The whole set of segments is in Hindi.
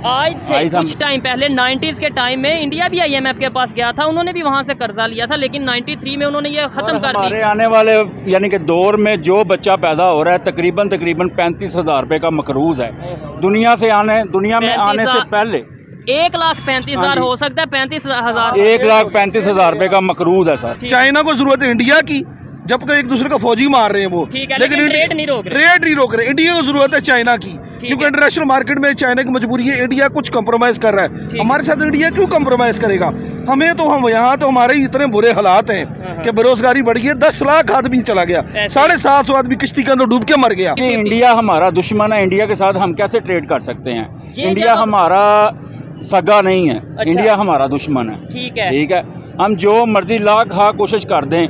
आज से कुछ टाइम पहले 90s के टाइम में इंडिया भी IMF के पास गया था, उन्होंने भी वहाँ से कर्जा लिया था, लेकिन 93 में उन्होंने ये खत्म कर दिया। आने वाले यानी कि दौर में जो बच्चा पैदा हो रहा है तकरीबन 35,000 रुपए का मकरूज है। दुनिया में आने से पहले 1,35,000 हो सकता है, 35,000 1,35,000 रुपए का मकरूज है सर। चाइना को जरूरत है इंडिया की, जबकि एक दूसरे का फौजी मार रहे हैं वो, लेकिन ट्रेड नहीं रोक रहे। इंडिया को जरूरत है चाइना की, क्योंकि इंटरनेशनल मार्केट में चाइना की मजबूरी है। इंडिया कुछ कंप्रोमाइज कर रहा है, हमारे साथ इंडिया क्यों कंप्रोमाइज करेगा? हम यहाँ तो हमारे इतने बुरे हालात हैं कि बेरोजगारी बढ़ गई है, 10 लाख आदमी चला गया, 750 आदमी किश्ती के अंदर डूब के मर गया। इंडिया हमारा दुश्मन है, इंडिया के साथ हम कैसे ट्रेड कर सकते हैं? इंडिया हमारा सगा नहीं है, इंडिया हमारा दुश्मन है। ठीक है, हम जो मर्जी लाख कोशिश कर दें।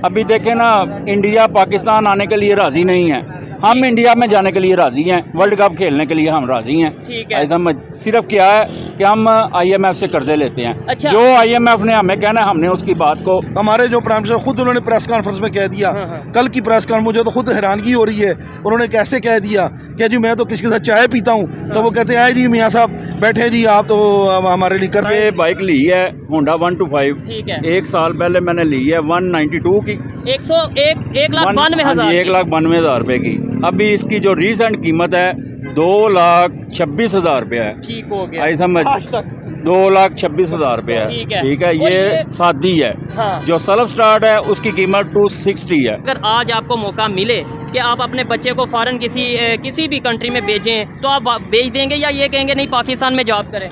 अभी देखें ना, इंडिया पाकिस्तान आने के लिए राजी नहीं है, हम इंडिया में जाने के लिए राजी हैं, वर्ल्ड कप खेलने के लिए हम राजी हैं। एकदम सिर्फ क्या है कि हम IMF से कर्जे लेते हैं। जो IMF ने हमें कहना है हमने उसकी बात को, हमारे जो प्राइम मिनिस्टर खुद उन्होंने प्रेस कॉन्फ्रेंस में कह दिया, कल की प्रेस कॉन्फ्रेंस, मुझे तो खुद हैरानगी हो रही है। उन्होंने कैसे कह दिया कि जी मैं तो किसी के साथ चाय पीता हूँ, तो वो कहते हैं जी मियाँ साहब बैठे जी, आप तो हमारे लिए कर। ये बाइक ली है होंडा 125, 1 साल पहले मैंने ली है 192 की, 1,92,000 रुपए की। अभी इसकी जो रीसेंट कीमत है 2,26,000 रुपया है। ठीक हो गया, आई समझ, 2,26,000 रुपया है। ठीक है, ये सादी है। जो सेल्फ स्टार्ट है उसकी कीमत 260 है। अगर आज आपको मौका मिले कि आप अपने बच्चे को फॉरेन किसी भी कंट्री में भेजें, तो आप भेज देंगे या ये कहेंगे नहीं पाकिस्तान में जॉब करें?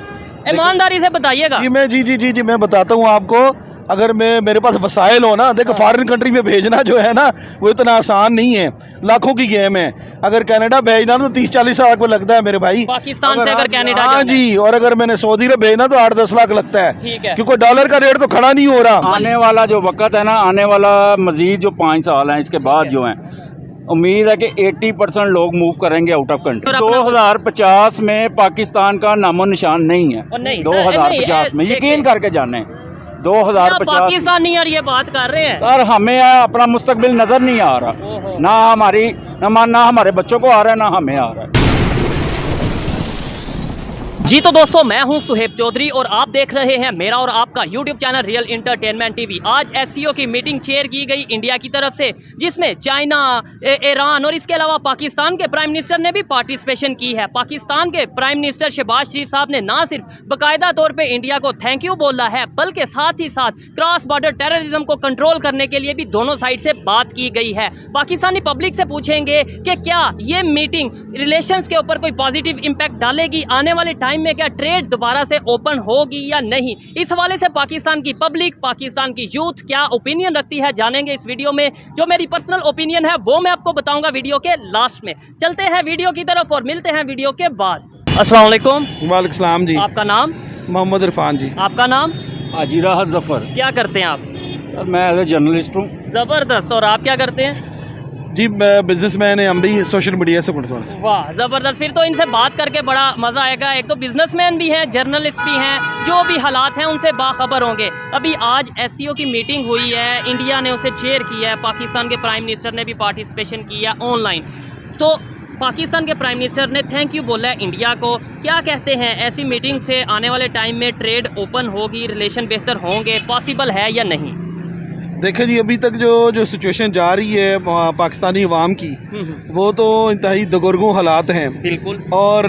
ईमानदारी से बताइएगा। जी मैं बताता हूँ आपको। अगर मेरे पास वसाइल हो ना, देखो फॉरेन कंट्री में भेजना जो है ना वो इतना आसान नहीं है, लाखों की गेम है। अगर कनाडा भेजना तो 30-40 लाख में लगता है मेरे भाई, पाकिस्तान से अगर कनाडा। हाँ जी, और अगर मैंने सऊदी में भेजना तो 8-10 लाख लगता है, क्योंकि डॉलर का रेट तो खड़ा नहीं हो रहा। आने वाला जो वक्त है ना, आने वाला मजीद जो 5 साल हैं इसके बाद जो है, उम्मीद है कि 80% लोग मूव करेंगे आउट ऑफ कंट्री। 2050 में पाकिस्तान का नामो निशान नहीं है। 2050 में यकीन करके जाने, 2050 पाकिस्तान नहीं यार, ये बात कर रहे हैं सर। हमें अपना मुस्तकबिल नजर नहीं आ रहा, ना हमारे बच्चों को आ रहा है, ना हमें आ रहा है। जी तो दोस्तों, मैं हूं सुहेब चौधरी और आप देख रहे हैं मेरा और आपका YouTube channel real entertainment TV. आज SCO की मीटिंग चेयर की गई इंडिया की तरफ से, जिसमें चाइना, ईरान और इसके अलावा पाकिस्तान के प्राइम मिनिस्टर ने भी पार्टिसिपेशन की है। पाकिस्तान के प्राइम मिनिस्टर शहबाज शरीफ साहब ने ना सिर्फ बाकायदा तौर पे इंडिया को थैंक यू बोला है, बल्कि साथ ही साथ क्रॉस बॉर्डर टेररिज्म को कंट्रोल करने के लिए भी दोनों साइड से बात की गई है। पाकिस्तानी पब्लिक से पूछेंगे कि क्या ये मीटिंग रिलेशंस के ऊपर कोई पॉजिटिव इम्पैक्ट डालेगी, आने वाले टाइम में क्या ट्रेड दोबारा से ओपन होगी या नहीं। इस हवाले से पाकिस्तान की पब्लिक, पाकिस्तान की यूथ क्या ओपिनियन रखती है, जानेंगे इस वीडियो में। जो मेरी पर्सनल ओपिनियन है वो मैं आपको बताऊंगा वीडियो के लास्ट में। चलते हैं वीडियो की तरफ और मिलते हैं वीडियो के बाद। अस्सलाम वालेकुम। वालेकुम सलाम जी। आपका नाम? मोहम्मद इरफान जी। आपका नाम? हाजी राहत जफर। क्या करते हैं आप? सर मैं एज ए जर्नलिस्ट हूँ। जबरदस्त। और आप क्या करते हैं? जी बिजनेसमैन है, हम भी सोशल मीडिया से पढ़ते हैं। वाह ज़बरदस्त, फिर तो इनसे बात करके बड़ा मज़ा आएगा। एक तो बिजनेसमैन भी हैं, जर्नलिस्ट भी हैं, जो भी हालात हैं उनसे बाखबर होंगे। अभी आज SCO की मीटिंग हुई है, इंडिया ने उसे चेयर किया है, पाकिस्तान के प्राइम मिनिस्टर ने भी पार्टिसिपेशन किया ऑनलाइन। तो पाकिस्तान के प्राइम मिनिस्टर ने थैंक यू बोला है इंडिया को। क्या कहते हैं, ऐसी मीटिंग से आने वाले टाइम में ट्रेड ओपन होगी, रिलेशन बेहतर होंगे, पॉसिबल है या नहीं? देखें जी, अभी तक जो सिचुएशन जा रही है पाकिस्तानी अवाम की, वो तो इंतहाई दगरगों हालात हैं। बिल्कुल। और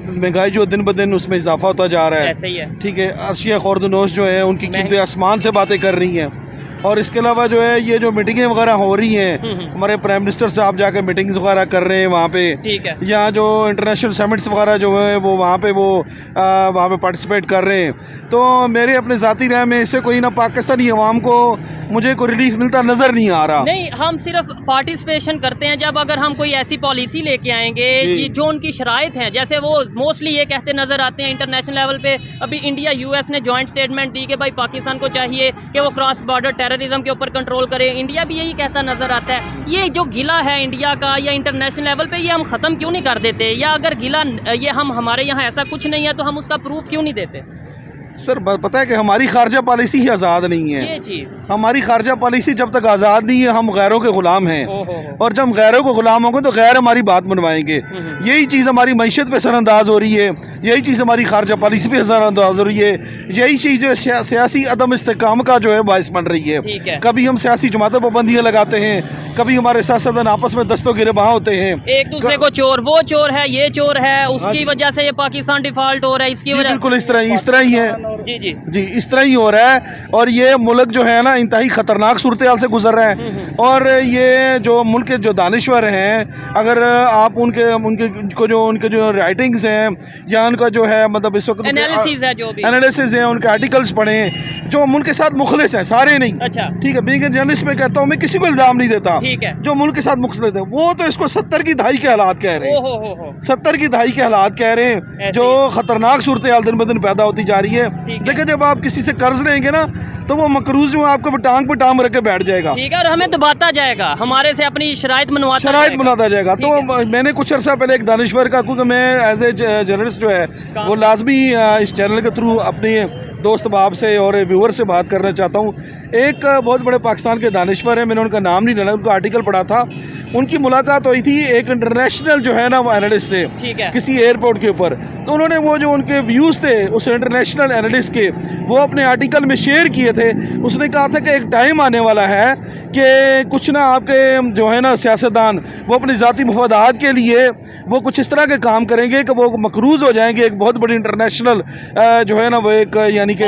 महंगाई जो दिन ब दिन उसमें इजाफा होता जा रहा है। ऐसे ही है। ठीक है, अर्शिया खुर्दनोश जो है उनकी कीमतें आसमान से बातें कर रही हैं। और इसके अलावा जो है ये जो मीटिंगें वगैरह हो रही हैं, हमारे प्राइम मिनिस्टर साहब जाकर मीटिंग्स वगैरह कर रहे हैं वहाँ पे। ठीक है। या जो इंटरनेशनल समिट्स वगैरह जो है वो वहाँ पे पार्टिसिपेट कर रहे हैं। तो मेरे अपने ज़ाती राय में इससे कोई ना पाकिस्तानी अवाम को मुझे कोई रिलीफ मिलता नज़र नहीं आ रहा। नहीं, हम सिर्फ पार्टिसिपेशन करते हैं जब अगर हम कोई ऐसी पॉलिसी लेके आएंगे जो उनकी शराइत हैं। जैसे वो मोस्टली ये कहते नज़र आते हैं इंटरनेशनल लेवल पे। अभी इंडिया US ने जॉइंट स्टेटमेंट दी कि भाई पाकिस्तान को चाहिए कि वो क्रॉस बॉर्डर टेररिज्म के ऊपर कंट्रोल करे। इंडिया भी यही कहता नज़र आता है। ये जो गिला है इंडिया का या इंटरनेशनल लेवल पे, ये हम ख़त्म क्यों नहीं कर देते? या अगर गिला ये हमारे यहाँ ऐसा कुछ नहीं है तो हम उसका प्रूफ क्यों नहीं देते? सर पता है कि हमारी खारजा पॉलिसी ही आज़ाद नहीं है। ये चीज़ हमारी खारजा पॉलिसी जब तक आज़ाद नहीं है हम गैरों के ग़ुलाम हैं, और जब गैरों को ग़ुलाम होंगे तो गैर हमारी बात मनवाएंगे। यही चीज़ हमारी मईशत पे असरअंदाज हो रही है, यही चीज़ हमारी खारजा पॉलिसी पे असरअंदाज हो रही है, यही चीज़ जो सियासी अदम इस्तेकाम का जो है बाइस बन रही है। कभी हम सियासी जमातों पर पाबंदियाँ लगाते हैं, कभी हमारे सियासतदान आपस में दस्तों गिरबाँ होते हैं, एक दूसरे को चोर, वो चोर है, ये चोर है, उसकी वजह से ये पाकिस्तान डिफॉल्ट हो रहा है, इसकी वजह बिल्कुल इस तरह ही है। जी जी जी इस तरह ही हो रहा है, और ये मुल्क जो है ना इंतहाई ख़तरनाक सूरत हाल से गुजर रहा है। और ये जो मुल्क के जो दानिश्वर हैं, अगर आप उनके जो राइटिंग्स हैं या उनका जो है मतलब इस वक्त एनालिसिस है, उनके आर्टिकल्स पढ़ें, जो मुल्क के साथ मुखलिस हैं, सारे नहीं। अच्छा ठीक है, बीइंग ए जर्नलिस्ट में कहता हूँ मैं किसी को इल्ज़ाम नहीं देता, ठीक है, जो मुल्क के साथ मुखलिस है वो तो इसको 70 की दहाई के हालात कह रहे हैं, 70 की दहाई के हालात कह रहे हैं, जो ख़तरनाक सूरत हाल दिन ब दिन पैदा होती जा रही है। देखिए जब आप किसी से कर्ज लेंगे ना तो वो मकरूज में आपको टांग पे टांग रख के बैठ जाएगा, ठीक है, और हमें दबाता जाएगा, हमारे से अपनी शराइत बनाता जाएगा। तो मैंने कुछ अर्सा पहले एक दानिश्वर का, क्योंकि मैं एज ए जर्नलिस्ट जो है वो लाजमी इस चैनल के थ्रू अपने दोस्त बाब से और व्यूअर से बात करना चाहता हूँ। एक बहुत बड़े पाकिस्तान के दानिश्वर है, मैंने उनका नाम नहीं लेना, उनका आर्टिकल पढ़ा था, उनकी मुलाकात हुई थी एक इंटरनेशनल जो है ना वो एनालिस्ट से, किसी एयरपोर्ट के ऊपर। तो उन्होंने वो जो उनके व्यूज़ थे उस इंटरनेशनल एनालिस्ट के, वो अपने आर्टिकल में शेयर किए थे। उसने कहा था कि एक टाइम आने वाला है कि कुछ ना आपके जो है ना सियासतदान वो अपनी ज़ाती मफादात के लिए वो कुछ इस तरह के काम करेंगे कि वो मकरूज हो जाएंगे, एक बहुत बड़ी इंटरनेशनल जो है ना वो एक यानी कि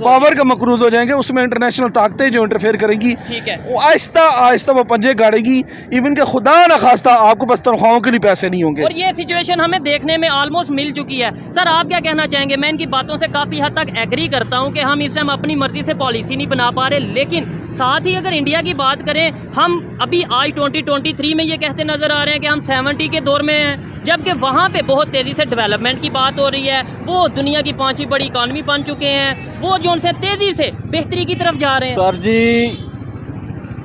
पावर के मकरूज हो जाएंगे, उसमें इंटरनेशनल ताकतें जो इंटरफेयर करेंगी, वो आहिस्ता आहिस्ता वो पंजे गाड़ेगी, इवन के खुदा न खास्ता आपको बस तनख्वाहों के लिए पैसे नहीं होंगे। और ये सिचुएशन हमें देखने में ऑलमोस्ट मिल चुकी है। सर आप क्या कहना चाहेंगे? मैं इनकी बातों से काफ़ी हद तक एग्री करता हूँ कि हम इस टाइम अपनी मर्जी से पॉलिसी नहीं बना पा रहे, लेकिन साथ ही अगर इंडिया की बात करें, हम अभी आज 2023 में ये कहते नज़र आ रहे हैं कि हम 70 के दौर में हैं, जबकि वहाँ पे बहुत तेज़ी से डेवलपमेंट की बात हो रही है, वो दुनिया की 5वीं बड़ी इकॉनमी बन चुके हैं, वो जो उनसे तेज़ी से बेहतरी की तरफ जा रहे हैं। सर जी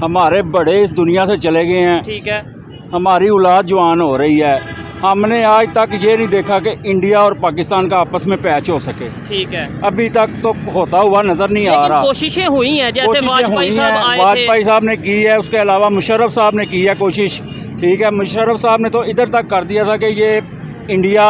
हमारे बड़े इस दुनिया से चले गए हैं, ठीक है, हमारी औलाद जवान हो रही है, हमने आज तक ये नहीं देखा कि इंडिया और पाकिस्तान का आपस में पैच हो सके, ठीक है, अभी तक तो होता हुआ नज़र नहीं आ रहा। कोशिशें हुई हैं, जैसे वाजपेयी साहब ने की है, उसके अलावा मुशर्रफ साहब ने की है कोशिश, ठीक है, मुशर्रफ साहब ने तो इधर तक कर दिया था कि ये इंडिया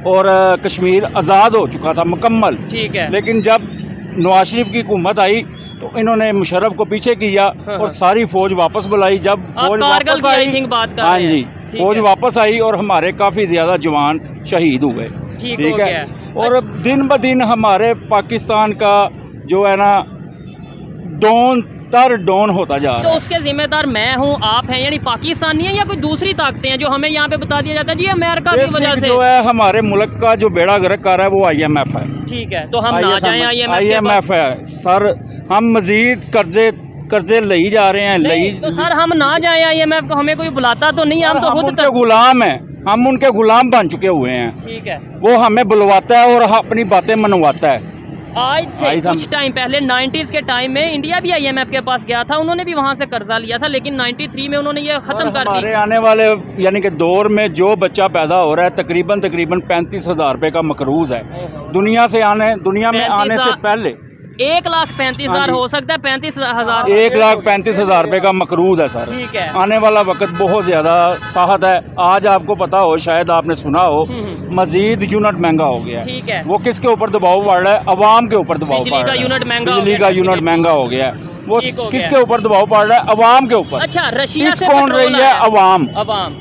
और कश्मीर आज़ाद हो चुका था मुकम्मल, ठीक है, लेकिन जब नवाज शरीफ की हुकूमत आई तो इन्होंने मुशर्रफ को पीछे किया और सारी फौज वापस बुलाई। जब फौज वापस आई, हाँ जी, फौज वापस आई और हमारे काफ़ी ज़्यादा जवान शहीद हुए, ठीक है, और दिन ब दिन हमारे पाकिस्तान का जो है ना डॉन होता जा रहा है। तो उसके जिम्मेदार मैं हूँ, आप हैं, यानी पाकिस्तानी है या कोई दूसरी ताकतें हैं जो हमें यहाँ पे बता दिया जाता है जी अमेरिका की वजह से जो है हमारे मुल्क का जो बेड़ा गर्क कर रहा है वो IMF है, ठीक है, तो हम ना जाएं IMF है सर, हम मजीद कर्जे ले जा रहे हैं, तो सर हम ना जाएं IMF को, हमें कोई बुलाता तो नहीं, हम तो खुद उनके गुलाम हैं, हम उनके गुलाम बन चुके हुए हैं, ठीक है, वो हमें बुलवाता है और अपनी बातें मनवाता है। आज से कुछ टाइम पहले 90s के टाइम में इंडिया भी IMF के पास गया था, उन्होंने भी वहाँ से कर्जा लिया था, लेकिन 93 में उन्होंने ये ख़त्म कर दिया। हमारे आने वाले यानी कि दौर में जो बच्चा पैदा हो रहा है तकरीबन 35,000 रुपये का मकरूज है, दुनिया में आने से पहले 1,35,000 हो सकता है, 35,000 1,35,000 रुपये का मकरूज है सर, ठीक है, आने वाला वक्त बहुत ज़्यादा साहत है। आज आपको पता हो, शायद आपने सुना हो, मजीद यूनिट महंगा हो गया है, ठीक है, वो किसके ऊपर दबाव पड़ रहा है? अवाम के ऊपर दबाव पड़ रहा है, बिजली का यूनिट महंगा हो गया है, वो किसके ऊपर दबाव पड़ रहा है? अवाम के ऊपर। अच्छा, रशिया से कौन रही है?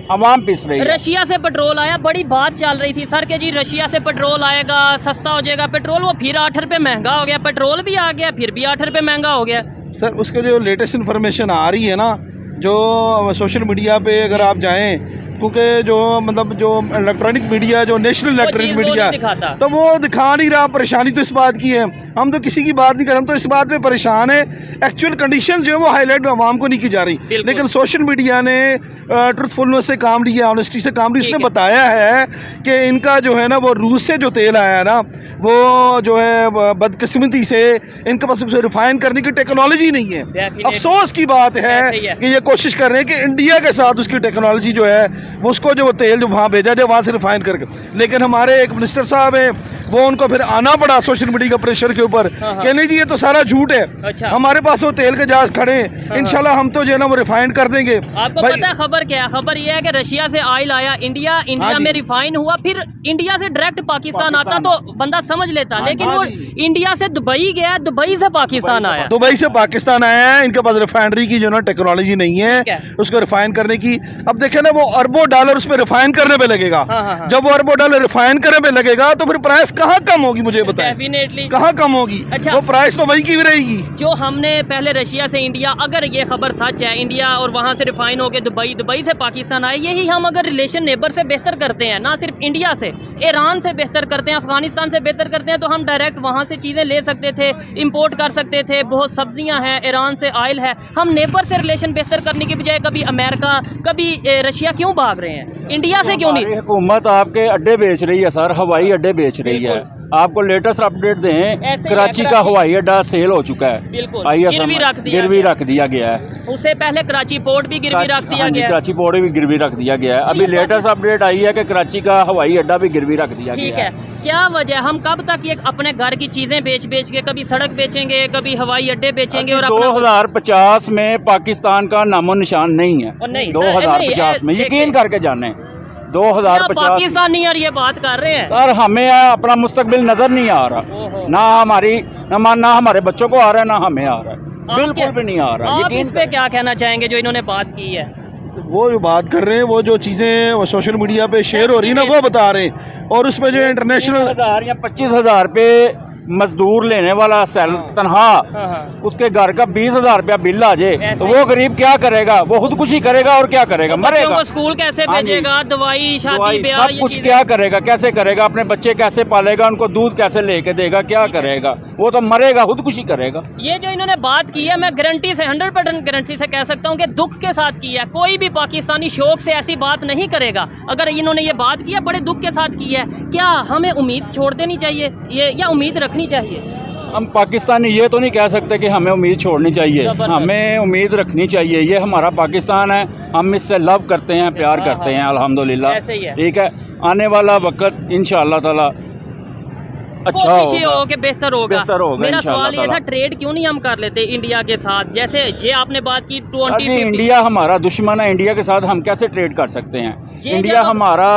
अवाम पिस रही है। रशिया से पेट्रोल आया, बड़ी बात चल रही थी सर के जी रशिया से पेट्रोल आएगा, सस्ता हो जाएगा पेट्रोल, वो फिर 8 रुपये महंगा हो गया, पेट्रोल भी आ गया, फिर भी 8 रुपये महंगा हो गया। सर उसके जो लेटेस्ट इन्फॉर्मेशन आ रही है ना, जो सोशल मीडिया पे अगर आप जाएं, क्योंकि जो मतलब जो इलेक्ट्रॉनिक मीडिया, जो नेशनल इलेक्ट्रॉनिक मीडिया, तो वो दिखा नहीं रहा। परेशानी तो इस बात की है, हम तो किसी की बात नहीं कर रहे, हम तो इस बात पे परेशान है, एक्चुअल कंडीशंस जो है वो हाईलाइट आवाम को नहीं की जा रही, लेकिन सोशल मीडिया ने ट्रुथफुलनेस से काम लिया, ऑनेस्टी से काम लिया। इसने बताया है कि इनका जो है ना वो रूस से जो तेल आया है ना, वो जो है बदकिस्मती से इनके पास उसे रिफाइन करने की टेक्नोलॉजी नहीं है। अफसोस की बात है कि ये कोशिश कर रहे हैं कि इंडिया के साथ उसकी टेक्नोलॉजी जो है वो उसको जो तेल जो वहाँ भेजा जाए, वहाँ से रिफाइन करके, लेकिन हमारे एक मिनिस्टर साहब हैं वो उनको फिर आना पड़ा सोशल मीडिया के प्रेशर के ऊपर कि नहीं जी ये तो सारा झूठ है। अच्छा। हमारे पास वो तेल के जहाज खड़े हैं, इंशाल्लाह हम तो जो है ना वो रिफाइन कर देंगे। आपको पता है खबर क्या है? खबर ये है कि रशिया से ऑयल आया इंडिया में रिफाइन हुआ, फिर इंडिया से डायरेक्ट पाकिस्तान आता तो बंदा समझ लेता, लेकिन वो इंडिया से दुबई गया, दुबई से पाकिस्तान आया। दुबई से पाकिस्तान आया है, इनके पास रिफाइनरी की जो ना टेक्नोलॉजी नहीं है उसको रिफाइन करने की। अब देखे ना वो अरबों डॉलर उस पर रिफाइन करने पे लगेगा। जब वो अरबों डॉलर रिफाइन करने पे लगेगा तो फिर प्राइस कहाँ कम होगी, मुझे बताएं। डेफिनेटली कहाँ कम होगी। अच्छा, वो प्राइस तो वही की भी रहेगी जो हमने पहले रशिया से इंडिया, अगर ये खबर सच है इंडिया और वहाँ से रिफाइन होके दुबई, दुबई से पाकिस्तान आए, यही हम अगर रिलेशन नेबर से बेहतर करते हैं, ना सिर्फ इंडिया से, ईरान से बेहतर करते हैं, अफगानिस्तान से बेहतर करते हैं, तो हम डायरेक्ट वहाँ से चीज़ें ले सकते थे, इंपोर्ट कर सकते थे। बहुत सब्जियाँ हैं, ईरान से ऑयल है। हम नेबर से रिलेशन बेहतर करने की बजाय कभी अमेरिका कभी रशिया क्यों भाग रहे हैं, इंडिया से क्यों नहीं? हुकूमत आपके अड्डे बेच रही है सर, हवाई अड्डे बेच रही है। आपको लेटेस्ट अपडेट दें, कराची का हवाई अड्डा सेल हो चुका है, बिल्कुल गिरवी रख दिया गया है। उससे पहले कराची पोर्ट भी गिरवी रख दिया गया है। कराची पोर्ट भी गिरवी रख दिया गया है। अभी लेटेस्ट अपडेट आई है कि कराची का हवाई अड्डा भी गिरवी रख दिया गया है। ठीक है, क्या वजह? हम कब तक ये अपने घर की चीजें बेच बेच के कभी सड़क बेचेंगे, कभी हवाई अड्डे बेचेंगे? और 2050 में पाकिस्तान का नामो निशान नहीं है। 2050 में यकीन करके जाने 2050 पाकिस्तानी यार ये बात कर रहे हैं सर, हमें अपना मुस्तकबिल नजर नहीं आ रहा, ना हमारे बच्चों को आ रहा है, ना हमें आ रहा है, बिल्कुल भी नहीं आ रहा। आप इस पे क्या कहना चाहेंगे जो इन्होंने बात की है? वो जो बात कर रहे हैं, वो जो चीज़ें सोशल मीडिया पे शेयर हो रही है ना, वो बता रहे हैं। और उसमें जो इंटरनेशनल 1000 या 25,000 पे मजदूर लेने वाला तनहा उसके घर का 20,000 रुपया बिल आ जाए तो वो गरीब क्या करेगा? वो खुदकुशी करेगा और क्या करेगा? मरेगा। को स्कूल कैसे भेजेगा? दवाई, शादी, ब्याह, सब कुछ क्या करेगा? कैसे करेगा? अपने बच्चे कैसे पालेगा? उनको दूध कैसे लेके देगा? क्या करेगा? वो तो मरेगा, खुदकुशी करेगा। ये जो इन्होंने बात की है, मैं गारंटी से 100% गारंटी से कह सकता हूँ कि दुख के साथ की है। कोई भी पाकिस्तानी शौक से ऐसी बात नहीं करेगा। अगर इन्होंने ये बात की है, बड़े दुख के साथ की है। क्या हमें उम्मीद छोड़ देनी चाहिए ये, या उम्मीद रखनी चाहिए? हम पाकिस्तानी ये तो नहीं कह सकते कि हमें उम्मीद छोड़नी चाहिए, हमें उम्मीद रखनी चाहिए। ये हमारा पाकिस्तान है, हम इससे लव करते हैं, प्यार करते हैं, अल्हम्दुलिल्लाह। ठीक है, आने वाला वक्त इंशाअल्लाह ताला अच्छा हो कि बेहतर होगा। मेरा सवाल ये था, ट्रेड क्यों नहीं हम कर लेते इंडिया के साथ? जैसे ये आपने बात की 2050। इंडिया हमारा दुश्मन है, इंडिया के साथ हम कैसे ट्रेड कर सकते हैं? इंडिया हमारा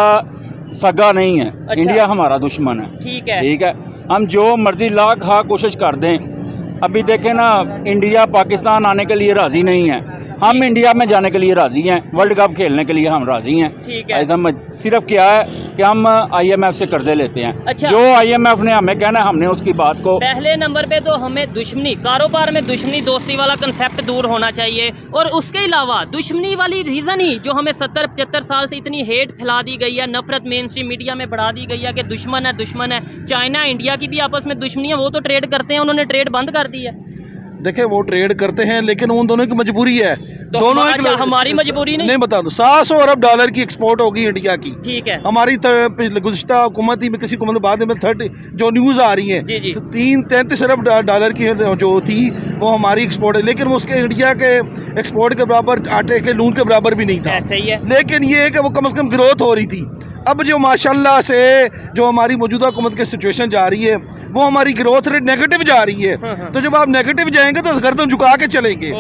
सगा नहीं है। अच्छा। इंडिया हमारा दुश्मन है। ठीक है, ठीक है, हम जो मर्जी लाख कोशिश कर दें, अभी देखें ना, इंडिया पाकिस्तान आने के लिए राजी नहीं है। हम इंडिया में जाने के लिए राजी हैं, वर्ल्ड कप खेलने के लिए हम राजी हैं। ठीक है, एकदम सिर्फ क्या है कि हम IMF से कर्जे लेते हैं। अच्छा। जो IMF ने हमें कहना है, हमने उसकी बात को पहले नंबर पे तो हमें दुश्मनी, कारोबार में दुश्मनी दोस्ती वाला कंसेप्ट दूर होना चाहिए। और उसके अलावा दुश्मनी वाली रीज़न ही जो हमें 70-75 साल से इतनी हेट फैला दी गई है, नफरत मेन स्ट्रीम मीडिया में बढ़ा दी गई है कि दुश्मन है। चाइना इंडिया की भी आपस में दुश्मनी है, वो तो ट्रेड करते हैं, उन्होंने ट्रेड बंद कर दी है। देखिए वो ट्रेड करते हैं, लेकिन उन दोनों की मजबूरी है। तो दोनों हमारी मजबूरी नहीं बता दो। 700 अरब डॉलर की एक्सपोर्ट होगी इंडिया की। ठीक है, हमारी गुज़श्ता हुकूमत ही में किसी हुकूमत बाद में 30 जो न्यूज़ आ रही है तो 33 अरब डॉलर की जो थी वो हमारी एक्सपोर्ट है, लेकिन उसके इंडिया के एक्सपोर्ट के बराबर, आटे के लून के बराबर भी नहीं था। सही है, लेकिन ये है कि वो कम से कम ग्रोथ हो रही थी। अब जो माशाल्लाह से जो हमारी मौजूदा हुकूमत की सिचुएशन जा रही है, वो हमारी ग्रोथ रेट नेगेटिव जा रही है। तो जब आप नेगेटिव जाएंगे तो गर्दन झुका के चलेंगे।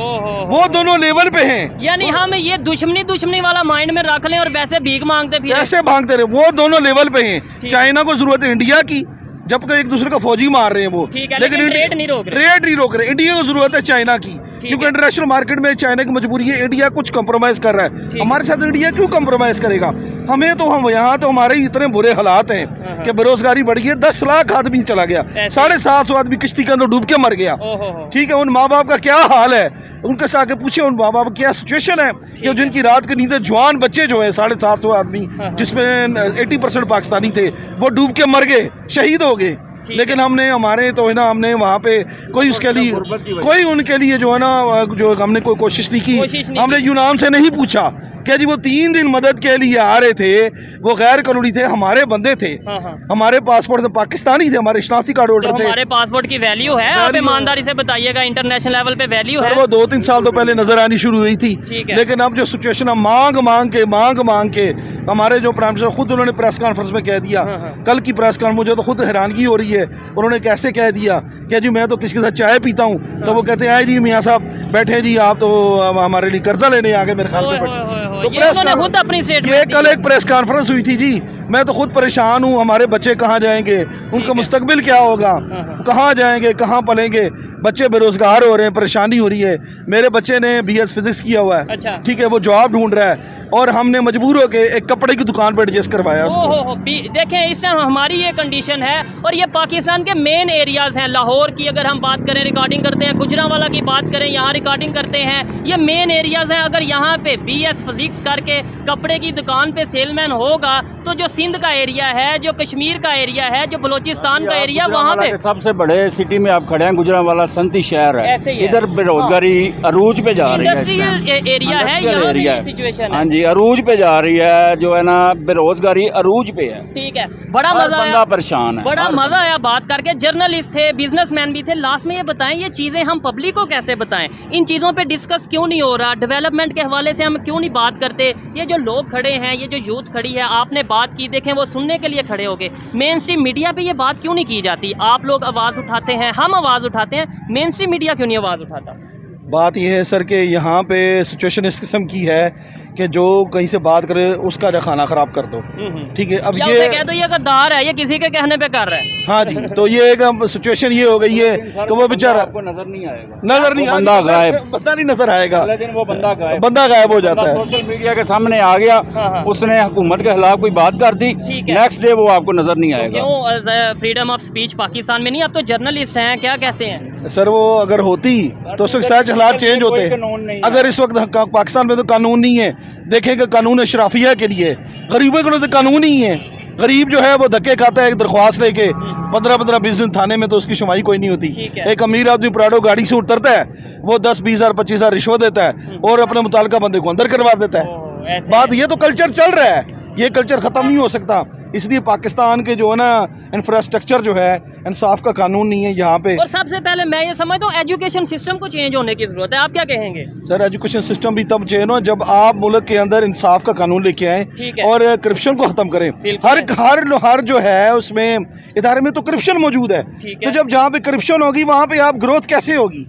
वो दोनों लेवल पे हैं। यानी हम ये दुश्मनी वाला माइंड में रख लें और वैसे भीख मांगते फिर ऐसे भागते रहे। वो दोनों लेवल पे हैं। चाइना को जरूरत है इंडिया की, जबकि एक दूसरे को फौजी मार रहे हैं वो, लेकिन ट्रेड नहीं रोक रहे। इंडिया को जरूरत है चाइना की, क्योंकि इंटरनेशनल मार्केट में चाइना की मजबूरी है। इंडिया कुछ कंप्रोमाइज कर रहा है, हमारे साथ इंडिया क्यों कंप्रोमाइज करेगा? हम यहाँ तो हमारे इतने बुरे हालात हैं कि बेरोजगारी बढ़ गई है। 10 लाख आदमी चला गया, 750 आदमी किश्ती के अंदर डूब के मर गया। ठीक है, उन माँ बाप का क्या हाल है? उनके साथ पूछे उन माँ बाप क्या सिचुएशन है कि जिनकी रात की नींद, जवान बच्चे जो है 750 आदमी, जिसमें 80% पाकिस्तानी थे, वो डूब के मर गए, शहीद हो गए। लेकिन हमने तो है ना, हमने वहाँ पे कोई उसके लिए, कोई उनके लिए जो है ना, जो हमने कोई कोशिश नहीं की। हमने यूनान से नहीं पूछा क्या जी वो 3 दिन मदद के लिए आ रहे थे, वो गैर कानूनी थे, हमारे बंदे थे, हमारे पासपोर्ट तो पाकिस्तानी थे, हमारे शनाख्ती कार्ड होल्डर थे। हमारे पासपोर्ट की वैल्यू है, आप ईमानदारी से बताइएगा, इंटरनेशनल लेवल पे वैल्यू है। वो 2-3 साल तो पहले नजर आनी शुरू हुई थी, लेकिन अब जो सिचुएशन मांग मांग के हमारे जो प्राइम मिनिस्टर खुद उन्होंने प्रेस कॉन्फ्रेंस में कह दिया, कल की प्रेस कॉन्फ्रेंस, मुझे तो खुद हैरानगी हो रही है, उन्होंने कैसे कह दिया कि जी मैं तो किसी के साथ चाय पीता हूँ, तो वो कहते हैं जी मियाँ साहब बैठे जी, आप तो हमारे लिए कर्जा लेने आ गए मेरे ख्याल में। तो ये कल एक प्रेस कॉन्फ्रेंस हुई थी जी, मैं तो खुद परेशान हूँ, हमारे बच्चे कहाँ जाएंगे, उनका मुस्तकबिल क्या होगा, कहाँ जाएंगे, कहाँ पलेंगे, बच्चे बेरोजगार हो रहे हैं, परेशानी हो रही है। मेरे बच्चे ने BS फिजिक्स किया हुआ है, अच्छा। ठीक है, वो जॉब ढूंढ रहा है और हमने मजबूर होकर एक कपड़े की दुकान पर एडजस्ट करवाया उसको। देखें इस टाइम हमारी ये कंडीशन है, और ये पाकिस्तान के मेन एरियाज हैं। लाहौर की अगर हम बात करें, रिकॉर्डिंग करते हैं, गुजरांवाला की बात करें, यहाँ रिकॉर्डिंग करते हैं, ये मेन एरियाज हैं। अगर यहाँ पे BS फिजिक्स करके कपड़े की दुकान पे सेलमैन होगा, तो जो सिंध का एरिया है, जो कश्मीर का एरिया है, जो बलूचिस्तान का एरिया, वहाँ पे सबसे बड़े सिटी में आप खड़े हैं, गुजरांवाला संती शहर है, इधर बेरोजगारी अरूज पे जा रही है, इंडस्ट्रियल एरिया है, यहाँ पे सिचुएशन है। हाँ जी, अरूज पे जा रही है, जो है ना बेरोजगारी अरूज पे है। ठीक है, बड़ा मजा आया, परेशान है, बड़ा मजा आया बात करके। जर्नलिस्ट थे, बिजनेसमैन भी थे। लास्ट में ये बताएं, ये चीजें हम पब्लिक को कैसे बताएं, इन चीजों पे डिस्कस क्यों नहीं हो रहा, डेवलपमेंट के हवाले से हम क्यों नहीं बात करते। ये जो लोग खड़े हैं, ये जो यूथ खड़ी है, आपने बात की, देखें वो सुनने के लिए खड़े हो गए। मेन स्ट्रीम मीडिया पे ये बात क्यों नहीं की जाती? आप लोग आवाज़ उठाते हैं, हम आवाज़ उठाते हैं, मेन स्ट्रीम मीडिया क्यों नहीं आवाज़ उठाता? बात यह है सर कि यहाँ पे सिचुएशन इस किस्म की है कि जो कहीं से बात करे उसका खाना खराब कर दो, ठीक है। अब ये कह दो ये गद्दार है, ये किसी के कहने पे कर रहा है। हाँ जी, तो ये एक सिचुएशन ये हो गई है कि वो बेचारा आपको नजर नहीं आएगा, बंदा गायब, बंदा नहीं नजर आएगा, वो बंदा गायब हो जाता है। सोशल मीडिया के सामने आ गया, उसने हुकूमत के खिलाफ कोई बात कर दी, नेक्स्ट डे वो आपको नजर नहीं आएगा। क्यों फ्रीडम ऑफ स्पीच पाकिस्तान में नहीं? आप तो जर्नलिस्ट हैं, क्या कहते हैं सर? वो अगर होती तो उस वक्त शायद हालात चेंज होते। अगर इस वक्त पाकिस्तान में तो कानून नहीं है, देखेंगे कानून अशराफिया के लिए, गरीबों के लिए तो कानून ही है। गरीब जो है वो धक्के खाता है, एक दरख्वास्त लेके 15-20 दिन थाने में, तो उसकी सुनवाई कोई नहीं होती। एक अमीर आदमी प्राडो गाड़ी से उतरता है, वो 10-20 हज़ार 25 हज़ार रिश्वत देता है और अपने मुतालिका बंदे को अंदर करवा देता है। बात ये तो कल्चर चल रहा है, ये कल्चर ख़त्म नहीं हो सकता। इसलिए पाकिस्तान के जो है ना इंफ्रास्ट्रक्चर जो है, इंसाफ का कानून नहीं है यहाँ पे। और सबसे पहले मैं ये समझता हूँ एजुकेशन सिस्टम को चेंज होने की जरूरत है। आप क्या कहेंगे? सर एजुकेशन सिस्टम भी तब चेंज हो जब आप मुल्क के अंदर इंसाफ का कानून लेके आए और करप्शन को खत्म करें। हर जो है उसमें इदारे में तो करप्शन मौजूद है, तो जब जहाँ पे करप्शन होगी वहाँ पे आप ग्रोथ कैसे होगी?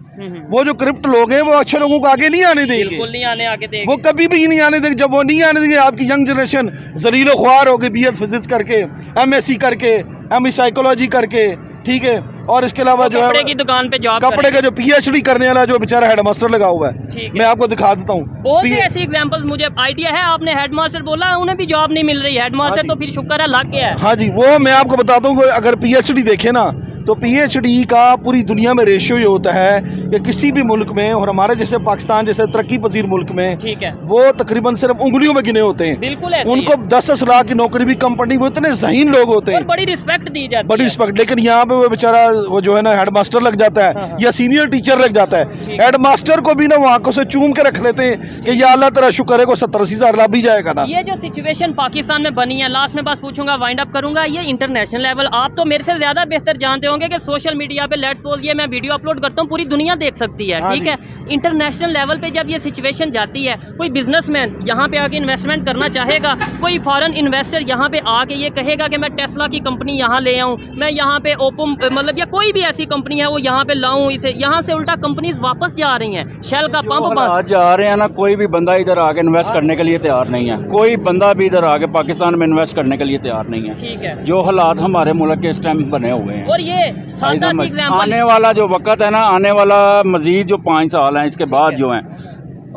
वो जो करप्ट लोग हैं वो अच्छे लोगों को आगे नहीं आने देंगे, वो कभी भी नहीं आने देंगे। जब वो नहीं आने देंगे, आपकी यंग जनरेशन जलीलो ख्वार होगी, BS फिजिक्स करके, MSc करके, ME साइकोलॉजी करके, ठीक है, और इसके अलावा जो कपड़े की दुकान पे जॉब, कपड़े का जो PhD करने वाला जो बेचारा हेडमास्टर लगा हुआ है, मैं आपको दिखा देता हूँ। बहुत ऐसी एग्जांपल्स मुझे आइडिया है। आपने हेडमास्टर बोला, उन्हें भी जॉब नहीं मिल रही। हेडमास्टर तो फिर शुक्र है लग गया है। हाँ जी, वो मैं आपको बताता हूँ, अगर PhD देखे ना तो PhD का पूरी दुनिया में रेशियो ये होता है कि किसी भी मुल्क में, और हमारे जैसे पाकिस्तान जैसे तरक्की पजीर मुल्क में, ठीक है, वो तकरीबन सिर्फ उंगलियों में गिने होते हैं। बिल्कुल उनको 10-10 लाख की नौकरी भी कंपनी, वो इतने ज़हीन लोग होते हैं, बड़ी रिस्पेक्ट दी जाती है, बड़ी रिस्पेक्ट। लेकिन यहाँ पे वो बेचारा वो जो है ना हेडमास्टर लग जाता है या सीनियर टीचर लग जाता है। हेडमास्टर को भी ना वो आंखों से चूम के रख लेते हैं कि या अल्लाह तेरा शुक्र है को 70-80 हज़ार लाभ भी जाएगा ना। ये जो सिचुएशन पाकिस्तान में बनी है, लास्ट में बस पूछूंगा, वाइंड अप करूंगा, ये इंटरनेशनल लेवल, आप तो मेरे से ज्यादा बेहतर जानते होंगे कि सोशल मीडिया पे लेट्स सपोज ये मैं वीडियो अपलोड करता हूँ, पूरी दुनिया देख सकती है, ठीक है। इंटरनेशनल लेवल पे जब ये सिचुएशन जाती है, कोई बिजनेसमैन यहाँ पे आके इन्वेस्टमेंट करना चाहेगा, कोई फॉरेन इन्वेस्टर यहाँ पे आके ये कहेगा कि मैं टेस्ला की कंपनी यहाँ ले आऊँ, मैं यहाँ पे ओपो मतलब या कोई भी ऐसी कंपनी है वो यहाँ पे लाऊं, इसे यहाँ से उल्टा कंपनीज वापस जा रही हैं, शेल का पंप आज जा रहे हैं ना। कोई भी बंदा इधर आके इन्वेस्ट करने के लिए तैयार नहीं है, कोई बंदा भी इधर आके पाकिस्तान में इन्वेस्ट करने के लिए तैयार नहीं है, ठीक है। जो हालात हमारे मुल्क के इस टाइम बने हुए हैं, और ये आने वाला जो वक्त है ना, आने वाला मजीद जो 5 साल हैं इसके बाद जो है,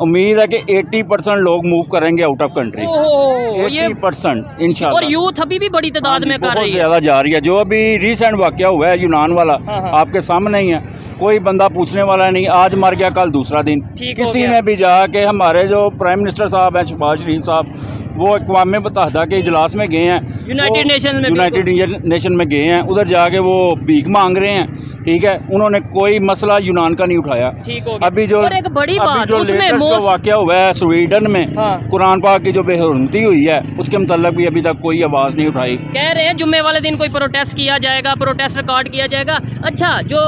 उम्मीद है कि 80% लोग मूव करेंगे आउट ऑफ कंट्री, 80% इंशाल्लाह। और यूथ अभी भी बड़ी तादाद में कर रही है, ज़्यादा जा रही है। जो अभी रिसेंट वाकया हुआ है यूनान वाला, आपके सामने ही है, कोई बंदा पूछने वाला नहीं, आज मर गया कल दूसरा दिन। किसी ने भी जाके, हमारे जो प्राइम मिनिस्टर साहब हैं शहबाज शरीफ साहब, वो अक़वाम मुत्तहिदा के इजलास में गए हैं, यूनाइटेड नेशन में गए हैं, उधर जाके वो भीख मांग रहे हैं ठीक है, उन्होंने कोई मसला यूनान का नहीं उठाया। ठीक हो गया। अभी जो और एक बड़ी बात जो उसमें लेटेस्ट वाकया हुआ है स्वीडन में, हाँ। कुरान पाक की जो बेहरमती हुई है उसके मतलब भी अभी तक कोई आवाज़ नहीं उठाई। कह रहे हैं जुम्मे वाले दिन कोई प्रोटेस्ट किया जाएगा, प्रोटेस्ट रिकॉर्ड किया जाएगा। अच्छा, जो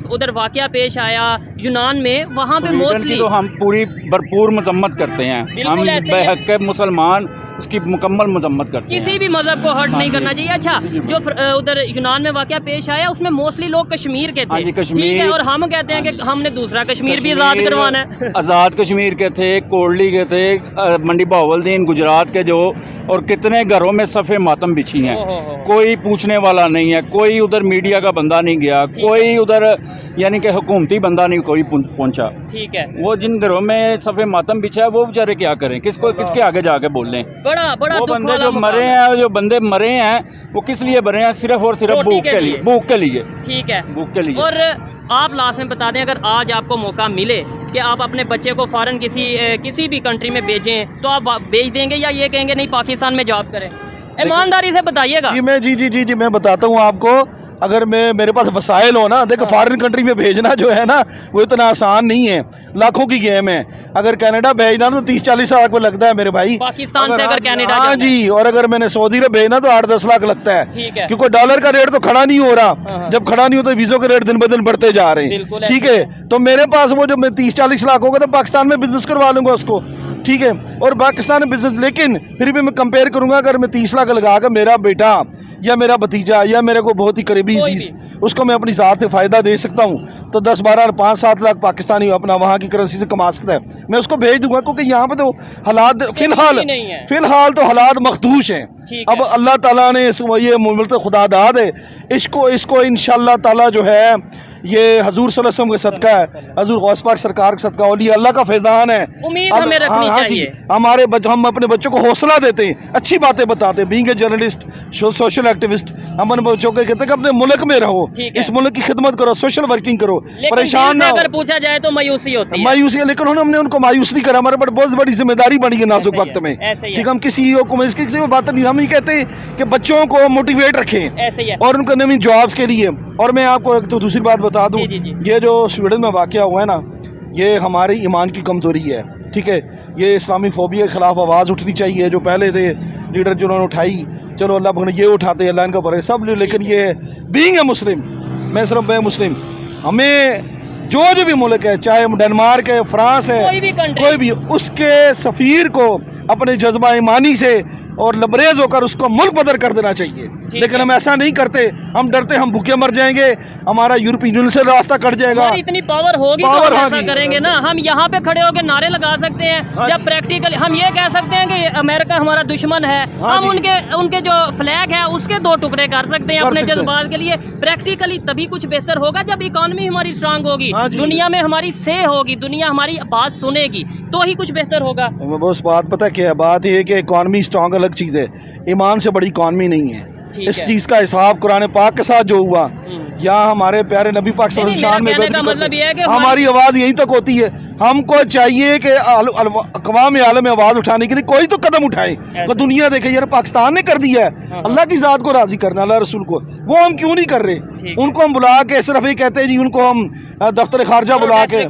उधर वाकया पेश आया यूनान में, वहाँ पे मोस्टली तो हम पूरी भरपूर मजम्मत करते हैं, हम बेहक मुसलमान उसकी मुकम्मल मजम्मत करते हैं। किसी भी मजहब को हर्ट नहीं करना चाहिए। अच्छा, जो उधर यूनान में वाकया पेश आया उसमें मोस्टली लोग कश्मीर के थे, ठीक है, और हम कहते हैं कि हमने दूसरा कश्मीर भी आज़ाद करवाना है। आज़ाद कश्मीर के थे, कोडली के थे, मंडी बहावलदीन गुजरात के जो, और कितने घरों में सफ़े मातम बिछी हैं, कोई पूछने वाला नहीं है, कोई उधर मीडिया का बंदा नहीं गया, कोई उधर यानी कि हुकूमती बंदा नहीं कोई पहुंचा। ठीक है, वो जिन घरों में सफ़े मातम बिछा है वो बेचारे क्या करें, किसके आगे जाके बोल लें। बड़ा वो बंदे जो मरे हैं, जो बंदे मरे हैं वो किस लिए मरे हैं? सिर्फ और सिर्फ भूख के लिए, भूख के लिए। ठीक है, भूख के लिए। और आप लास्ट में बता दें, अगर आज आपको मौका मिले कि आप अपने बच्चे को फॉरेन किसी भी कंट्री में भेजें, तो आप भेज देंगे या ये कहेंगे नहीं पाकिस्तान में जॉब करें? ईमानदारी से बताइएगा। जी मैं बताता हूँ आपको। अगर मेरे पास वसाइल हो ना, देखो फॉरेन कंट्री में भेजना जो है ना वो इतना आसान नहीं है, लाखों की गेम है। अगर कनाडा भेजना तो 30-40 लाख में लगता है मेरे भाई, पाकिस्तान से अगर कनाडा। हाँ जी, और अगर मैंने सऊदी अरब भेजना तो 8-10 लाख लगता है, क्योंकि डॉलर का रेट तो खड़ा नहीं हो रहा। जब खड़ा नहीं हो तो वीज़ों के रेट दिन ब दिन बढ़ते जा रहे हैं। ठीक है, तो मेरे पास वो जो 30-40 लाख होगा तो पाकिस्तान में बिजनेस करवा लूंगा उसको, ठीक है, और पाकिस्तान में बिजनेस। लेकिन फिर भी मैं कंपेयर करूंगा, अगर मैं 30 लाख लगा कर मेरा बेटा या मेरा भतीजा या मेरे को बहुत ही करीबी चीज़ उसको मैं अपनी ज़ात से फ़ायदा दे सकता हूँ, तो 10-12 और 5-7 लाख पाकिस्तानी अपना वहाँ की करेंसी से कमा सकता है, मैं उसको भेज दूंगा। क्योंकि यहाँ पे तो हालात फ़िलहाल तो हालात मखदूश हैं। अब अल्लाह ताला ने ये मुल्क खुदा दाद है, इसको इंशाअल्लाह ताला जो है ये हजूर सल्लल्लाहु अलैहि वसल्लम का सदका है, हजूर गौस पाक सरकार का सदका, औलिया अल्लाह का फैज़ान है। उम्मीद हमें रखनी चाहिए। हम अपने बच्चों को हौसला देते हैं, अच्छी बातें बताते हैं। Being a journalist, social activist, हम अपने बच्चों को कहते हैं कि अपने मुल्क में रहो, इस मुल्क की खिदमत करो, सोशल वर्किंग करो, परेशान ना हो। अगर पूछा जाए तो मायूसी होती है, मायूसी। लेकिन हमने उनको मायूस नहीं करा, हमारे पर बहुत बड़ी जिम्मेदारी बड़ी है नाजुक वक्त में। ठीक, हम किसी को किसी बात नहीं, हम ये कहते हैं कि बच्चों को मोटिवेट रखें और उनको नई जॉब्स के लिए। और मैं आपको एक तो दूसरी बात बता दूं, ये जो स्वीडन में वाकया हुआ है ना, ये हमारी ईमान की कमज़ोरी है। ठीक है, ये इस्लामी फोबिया के ख़िलाफ़ आवाज़ उठनी चाहिए। जो पहले थे लीडर जिन्होंने उठाई, चलो अल्लाह भगवान ये उठाते, अल्लाह इनका पर सब, लेकिन ये बीइंग ए मुस्लिम, मैं सिर्फ मुस्लिम, हमें जो भी मुल्क है, चाहे डेनमार्क है, फ्रांस है, कोई भी, उसके सफ़ीर को अपने जज्बा ईमानी से और लबरेज होकर उसको मुल्क बदर कर देना चाहिए। लेकिन हम ऐसा नहीं करते, हम डरते हम भूखे मर जाएंगे, हमारा यूरोपीय यूनियन से रास्ता कट जाएगा। इतनी पावर होगी तो हम ऐसा करेंगे ना। हम यहाँ पे खड़े होकर नारे लगा सकते हैं, जब प्रैक्टिकली हम ये कह सकते हैं कि अमेरिका हमारा दुश्मन है, हम उनके जो फ्लैग है उसके 2 टुकड़े कर सकते हैं अपने जज्बात के लिए। प्रैक्टिकली तभी कुछ बेहतर होगा जब इकॉनमी हमारी स्ट्रांग होगी, दुनिया में हमारी से होगी, दुनिया हमारी बात सुनेगी, तो ही कुछ बेहतर होगा। बस बात पता क्या है, बात ये है कि इकॉनमी स्ट्रांग अलग चीज़ है, ईमान से बड़ी इकॉनमी नहीं है। इस चीज़ का हिसाब कुरान पाक के साथ जो हुआ, या हमारे प्यारे नबी पाक सल्लल्लाहु अलैहि वसल्लम में मतलब है कि हमारी आवाज़ यहीं तक होती है। हमको चाहिए कि अक़वाम आलम में आवाज़ उठाने के लिए कोई तो कदम उठाए, तो दुनिया देखे यार पाकिस्तान ने कर दिया है, अल्लाह की ज़ात को राज़ी करना, अल्लाह रसूल को, वो हम क्यों नहीं कर रहे? उनको हम बुला के सिर्फ ये कहते हैं जी, उनको हम दफ्तर खारजा बुला के,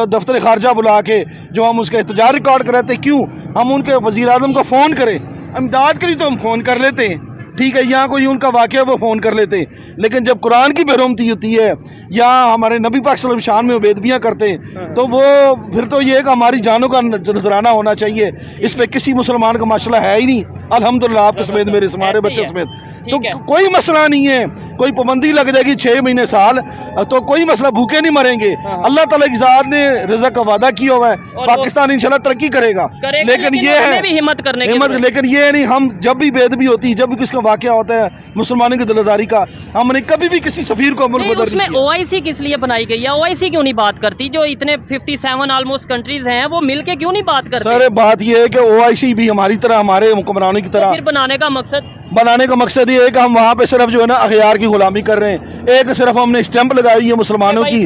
दफ्तर खारजा बुला के जो हम उसका एहतजाज रिकॉर्ड कराते, क्यों? हम उनके वज़ीर आज़म को फ़ोन करें, इमदाद के लिए तो हम फ़ोन कर लेते हैं, ठीक है, यहाँ कोई उनका वाक़या वो फ़ोन कर लेते हैं। लेकिन जब कुरान की बेरहमती होती है या हमारे नबी पाक सल्लल्लाहु अलैहि वसल्लम शान में बेदबियाँ करते हैं, तो वो फिर तो ये कि हमारी जानों का नजराना होना चाहिए। इस पर किसी मुसलमान का मसला है ही नहीं, अल्हम्दुलिल्लाह, आपके समेत, मेरे हमारे बच्चे समेत, तो कोई मसला नहीं है। कोई पाबंदी लग जाएगी 6 महीने साल तो कोई मसला, भूखे नहीं मरेंगे। अल्लाह ताला की ज़ात ने रिज़्क़ का वादा किया हुआ है, पाकिस्तान इंशाल्लाह तरक्की करेगा। लेकिन ये है हिम्मत करने की, लेकिन ये नहीं, हम जब भी बेदबी होती है, जब भी किसका वाक़या होता है मुसलमानों की दिलदारी का, हमने कभी भी किसी सफ़ीर को मुल्क बदल नहीं किया। OIC किस लिए बनाई गई है? OIC क्यों नहीं बात करती? जो इतने 57 ऑलमोस्ट कंट्रीज हैं, वो मिलके क्यों नहीं बात करते? सर बात ये है कि OIC भी हमारी तरह, हमारे हुक्मरानों की तरह, फिर बनाने का मकसद ये है कि हम वहाँ पे सिर्फ जो है ना अखियार की गुलामी कर रहे हैं। एक सिर्फ हमने स्टैंप लगाई है मुसलमानों की,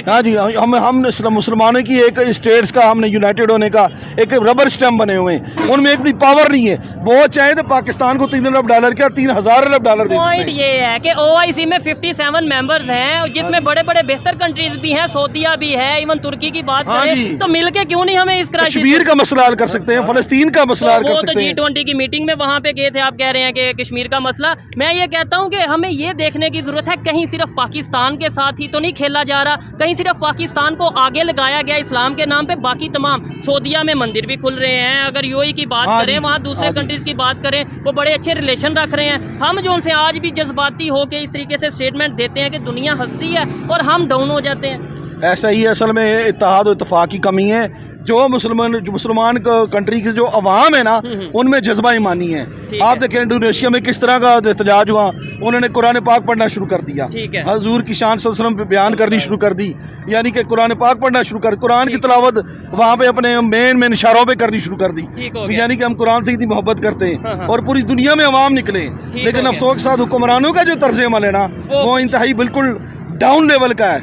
हाँ जी, हम मुसलमानों की एक स्टेट्स का हमने यूनाइटेड होने का एक रबर स्टैंप बने हुए हैं, उनमें इतनी पावर नहीं है। वो चाहे तो पाकिस्तान को 3 अरब डॉलर अमेरिका 3,000 अरब डॉलर दे सकते पॉइंट हैं। ये है कि OIC में 57 मेंबर्स हैं, जिसमें बड़े बड़े बेहतर कंट्रीज भी हैं, सऊदीया भी है, इवन तुर्की की बात हाँ करें जी। तो मिलके क्यों नहीं हमें इस क्राइसिस कश्मीर का मसला हल कर सकते हैं, फलस्तीन का मसला हल वो कर तो सकते हैं। G20 की मीटिंग में वहाँ पे गए थे, आप कह रहे हैं कि कश्मीर का मसला। मैं ये कहता हूँ कि हमें ये देखने की जरूरत है कहीं सिर्फ पाकिस्तान के साथ ही तो नहीं खेला जा रहा, कहीं सिर्फ पाकिस्तान को आगे लगाया गया इस्लाम के नाम पे। बाकी तमाम सऊदीया में मंदिर भी खुल रहे हैं, अगर यूएई की बात हाँ करें, जी, वहाँ दूसरे हाँ जी। कंट्रीज की बात करें, वो बड़े अच्छे रिलेशन रख रहे हैं। हम जो उनसे आज भी जज्बाती होकर इस तरीके से स्टेटमेंट देते हैं कि दुनिया हंसती है और हम डाउन हो जाते हैं। ऐसा ही असल में इत्तेहाद और इत्तेफाक की कमी है। जो मुसलमान कंट्री की जो अवाम है ना, उनमें जज्बा ईमानी है। ठीक आप है। देखें इंडोनेशिया में किस तरह का एहतजाज हुआ, उन्होंने कुरान पाक पढ़ना शुरू कर दिया, ठीक है। हजूर की शान सल्लल्लाहु अलैहि वसल्लम पे बयान करनी शुरू कर दी, यानी कि कुरान पाक पढ़ना शुरू कर, कुरान की तलावत वहाँ पे अपने मेन इशारों पे करनी शुरू कर दी, ठीक हो गया। यानी कि हम कुरान से इतनी मोहब्बत करते हैं। हाँ, हाँ। और पूरी दुनिया में अवाम निकले, हो लेकिन गया। अफसोस के साथ हुक्मरानों का जो तर्ज अमल है ना, वो इंतहाई बिल्कुल डाउन लेवल का है।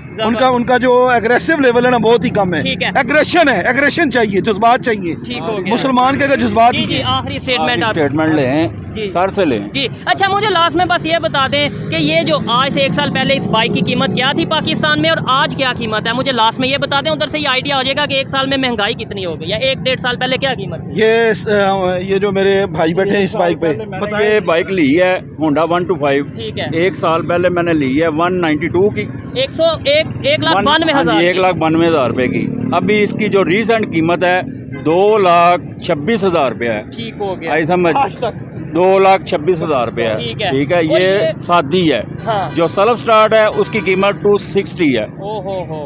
उनका जो एग्रेसिव लेवल है ना, बहुत ही कम है। ठीक है। एग्रेशन है, एग्रेशन चाहिए, जज्बात चाहिए। ठीक हो गया। मुसलमान के अगर जज्बात जी ही जी, है। आखिरी स्टेटमेंट आप स्टेटमेंट जी। लें, सर से लें। जी अच्छा, मुझे लास्ट में बस ये बता दें कि ये जो आज से 1 साल पहले इस बाइक की कीमत क्या थी पाकिस्तान में और आज क्या कीमत है, मुझे लास्ट में ये बता दें, उधर से ये आइडिया हो जाएगा कि 1 साल में महंगाई कितनी हो गई, या 1-1.5 साल पहले क्या कीमत थी। ये जो मेरे भाई बैठे हैं इस बाइक पे, मैंने ये बाइक ली है होंडा 125। ठीक है। 1 साल पहले मैंने ली है 192 की, 1,92,000 1,92,000 रुपए की। अभी इसकी जो रीसेंट कीमत है 2,26,000 रुपया है। ठीक हो गया। आई समझ, 2,26,000 रुपया है। ठीक है। ठीक है, और ये ये- सादी है। हाँ। जो सेल्फ स्टार्ट है उसकी कीमत 260 है। हो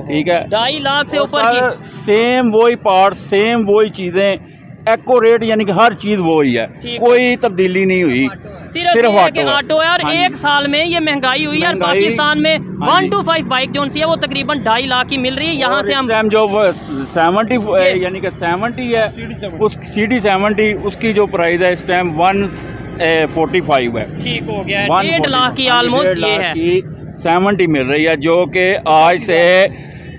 ठीक है। 2.5 लाख से ऊपर की। सेम वही पार्ट, सेम वही चीजें, एक्यूरेट, यानी कि हर चीज वही है, ठीक है। कोई तब्दीली नहीं हुई। सिर्फ ये है कि ऑटो है, और हाँ जी। 1 साल में ये महंगाई हुई है, और महंगाई- पाकिस्तान में हाँ जी। 125 बाइक जो सी है वो तकरीबन 2.5 लाख की मिल रही है। यहाँ से हम टाइम जो 70 यानी कि 70 है, उस CD70 उसकी जो प्राइस है इस टाइम 145 है। ठीक हो गया, 145 1.5 लाख की ऑलमोस्ट ये है। 70 मिल रही है, जो कि आज से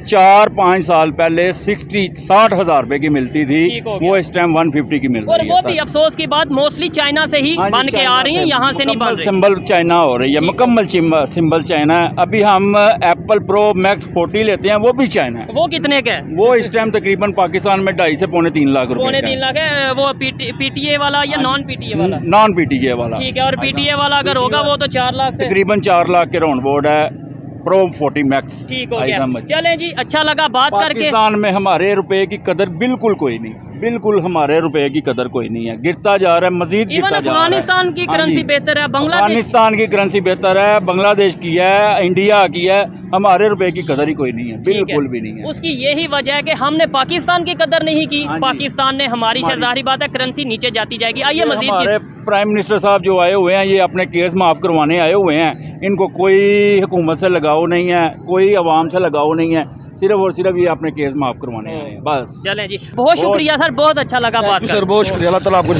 4-5 साल पहले 60 हज़ार रुपए की मिलती थी, ठीक हो गया। वो इस टाइम 150 की मिल और रही वो है। भी अफसोस की बात, मोस्टली चाइना से ही हाँ जी, बन के चाइना आ रही हैं, से यहाँ से नहीं बन रही। सिंबल चाइना हो रही है, ठीक है। मुकम्मल सिंबल चाइना है। अभी हम एप्पल प्रो मैक्स 40 लेते हैं, वो भी चाइना है। वो कितने का है? वो इस टाइम तकरीबन पाकिस्तान में 2.5 से पौने 3 लाख रुपए 3 लाख है। वो PTA वाला या नॉन PTA वाला? नॉन PTA वाला। ठीक है। और PTA वाला अगर होगा वो तो 4 लाख से। तकरीबन 4 लाख के राउंड बोर्ड है, प्रो 40 मैक्स। ठीक हो गया। चलें जी, अच्छा लगा बात करके। पाकिस्तान में हमारे रुपए की कदर बिल्कुल कोई नहीं, बिल्कुल हमारे रुपए की कदर कोई नहीं है, गिरता जा रहा है, मजीद इवन गिरता जा रहा है। अफगानिस्तान की हाँ करेंसी जी। बेहतर है, बांग्लादेश अफगानिस्तान की करेंसी बेहतर है, बांग्लादेश की है, इंडिया की है, हमारे रुपए की कदर ही कोई नहीं है, ठीक है। बिल्कुल भी नहीं है। उसकी यही वजह है कि हमने पाकिस्तान की कदर नहीं की, हाँ जी। पाकिस्तान ने हमारी जाहिर बात है करेंसी नीचे जाती जाएगी। आइए ये मजीद हमारे प्राइम मिनिस्टर साहब जो आए हुए हैं, ये अपने केस माफ़ करवाने आए हुए हैं। इनको कोई हुकूमत से लगाव नहीं है, कोई अवाम से लगाव नहीं है, सिर्फ और सिर्फ ये अपने केस माफ़ करवाने आए हैं, बस। चलें जी, बहुत शुक्रिया सर, बहुत अच्छा लगा बात सर करके। बहुत शुक्रिया, अल्लाह ताला आपको